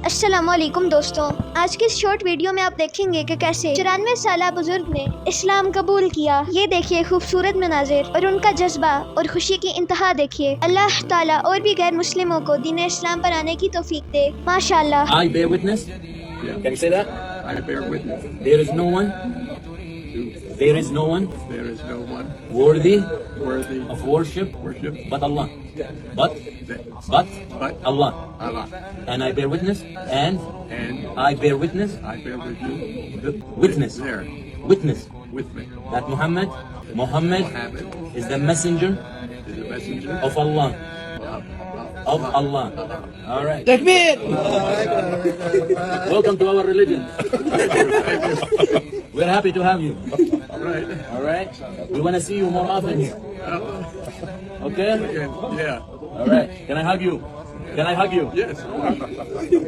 अस्सलामुअलैकुम दोस्तों, आज की इस शॉर्ट वीडियो में आप देखेंगे कि कैसे 94 साल बुजुर्ग ने इस्लाम कबूल किया। ये देखिए खूबसूरत मनाजिर और उनका जज्बा और खुशी की इंतहा देखिए। अल्लाह ताला और भी गैर मुस्लिमों को दीन इस्लाम पर आने की तौफीक दे। माशाअल्लाह। I bear witness. Can you say that? I bear witness. There is no one. There is no one There is no one worthy worthy of worship but Allah. But Allah. Allah. And I bear witness. And And I bear witness. I bear witness Witness. there Witness with me. that Muhammad Muhammad is the messenger is the messenger of Allah. Of Allah. All right. Takbir! Welcome to our religion. We're happy to have you. right. All right. We want to see you more often here. Okay. Yeah. All right. Can I hug you? Can I hug you? Yes.